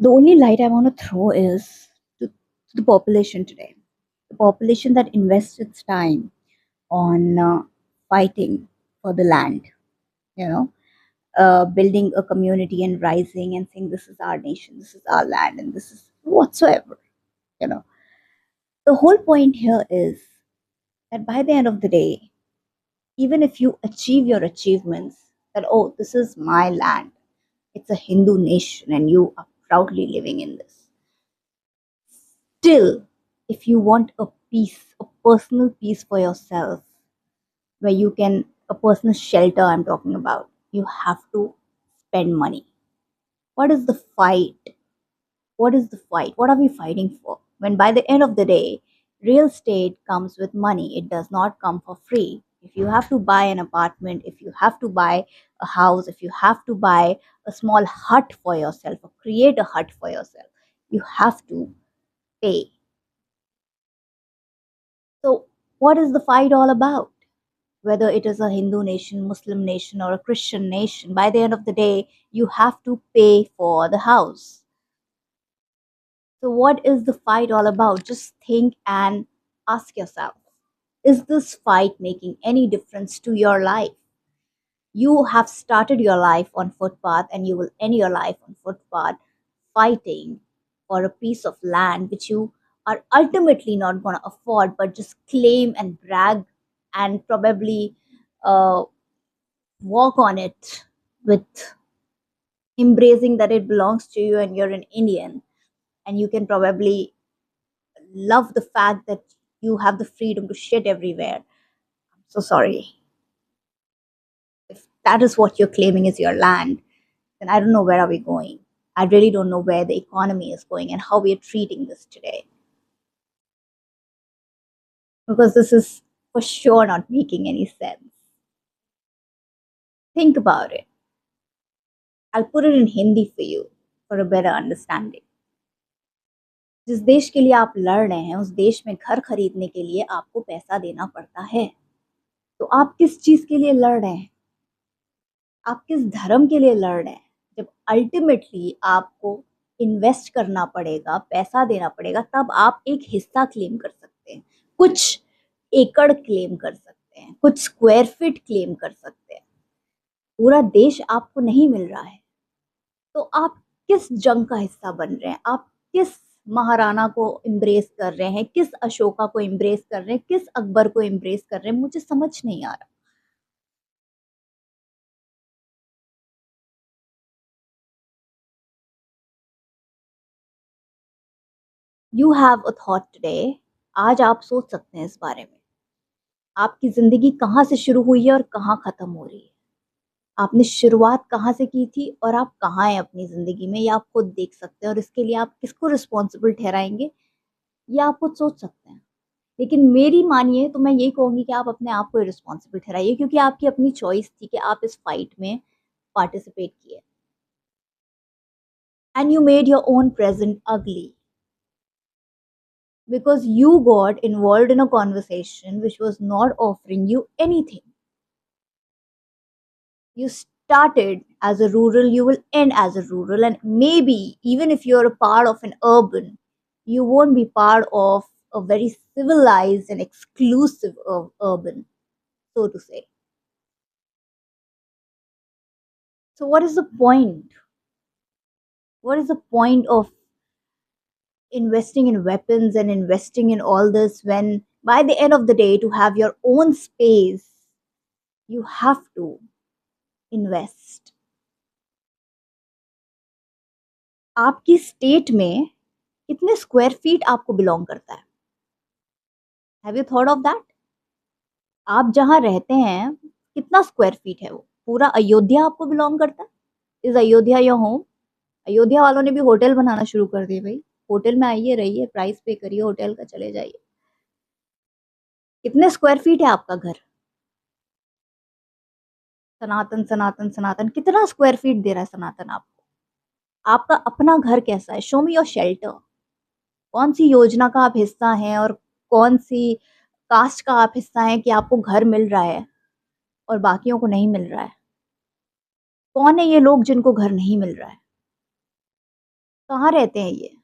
The only light I want to throw is to the population today. The population that invests its time on fighting for the land, you know, building a community and rising and saying, this is our nation, this is our land, and this is whatsoever, you know. The whole point here is that by the end of the day, even if you achieve your achievements, that, oh, this is my land, it's a Hindu nation, and you are proudly living in this. Still, if you want a peace, a personal peace for yourself, where you can, a personal shelter I'm talking about, you have to spend money. What is the fight? What is the fight? What are we fighting for? When by the end of the day, real estate comes with money, it does not come for free. If you have to buy an apartment, if you have to buy a house, if you have to buy a small hut for yourself or create a hut for yourself, you have to pay. So, what is the fight all about? Whether it is a Hindu nation, Muslim nation, or a Christian nation, by the end of the day, you have to pay for the house. So, what is the fight all about? Just think and ask yourself, is this fight making any difference to your life? You have started your life on footpath and you will end your life on footpath fighting for a piece of land which you are ultimately not going to afford, but just claim and brag and probably uh, walk on it with embracing that it belongs to you and you're an Indian, and you can probably love the fact that you have the freedom to shit everywhere. I'm so sorry. If that is what you're claiming is your land, then I don't know where are we going. I really don't know where the economy is going and how we are treating this today. Because this is for sure not making any sense. Think about it. I'll put it in Hindi for you for a better understanding. जिस देश के लिए आप लड़ रहे हैं उस देश में घर खरीदने के लिए आपको पैसा देना पड़ता है। तो आप किस चीज के लिए लड़ रहे हैं? आप किस धर्म के लिए लड़ रहे हैं? जब अल्टीमेटली आपको इन्वेस्ट करना पड़ेगा, पैसा देना पड़ेगा, तब आप एक हिस्सा क्लेम कर सकते हैं, कुछ एकड़ क्लेम कर सकते हैं, कुछ स्क्वायर फीट क्लेम कर सकते हैं। पूरा देश आपको नहीं मिल रहा है, तो आप किस जंग का हिस्सा बन रहे हैं? आप किस महाराणा को इम्ब्रेस कर रहे हैं, किस अशोका को इम्ब्रेस कर रहे हैं, किस अकबर को इम्ब्रेस कर रहे हैं? मुझे समझ नहीं आ रहा। You have a thought today. आज आप सोच सकते हैं इस बारे में, आपकी जिंदगी कहाँ से शुरू हुई है और कहाँ खत्म हो रही है। आपने शुरुआत कहाँ से की थी और आप कहाँ हैं अपनी जिंदगी में, ये आप खुद देख सकते हैं, और इसके लिए आप किसको रिस्पॉन्सिबल ठहराएंगे ये आप खुद सोच सकते हैं। लेकिन मेरी मानिए तो मैं यही कहूंगी कि आप अपने आप को रिस्पॉन्सिबल ठहराइए, क्योंकि आपकी अपनी चॉइस थी कि आप इस फाइट में पार्टिसिपेट किए, and you made your own present अगली because you got involved in a conversation which was not offering you anything. You started as a rural, you will end as a rural, and maybe even if you're a part of an urban, you won't be part of a very civilized and exclusive urban, so to say. So, what is the point? What is the point of investing in weapons and investing in all this when, by the end of the day, to have your own space, you have to invest? आपकी state में कितने square feet आपको belong करता है? Have you thought of that? आप जहां रहते हैं कितना स्क्वायर फीट है वो? पूरा अयोध्या आपको बिलोंग करता है? Is Ayodhya your home? Ayodhya वालों ने भी होटल बनाना शुरू कर दिए भाई। होटल में आइए, रहिए, प्राइस पे करिए होटल का, चले जाइए। कितने स्क्वायर फीट है आपका घर? सनातन सनातन सनातन कितना स्क्वायर फीट दे रहा है सनातन आपको? आपका अपना घर कैसा है? Show me your shelter. कौन सी योजना का आप हिस्सा हैं और कौन सी कास्ट का आप हिस्सा हैं कि आपको घर मिल रहा है और बाकियों को नहीं मिल रहा है? कौन है ये लोग जिनको घर नहीं मिल रहा है? कहाँ रहते हैं ये?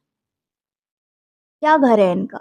क्या घर है इनका?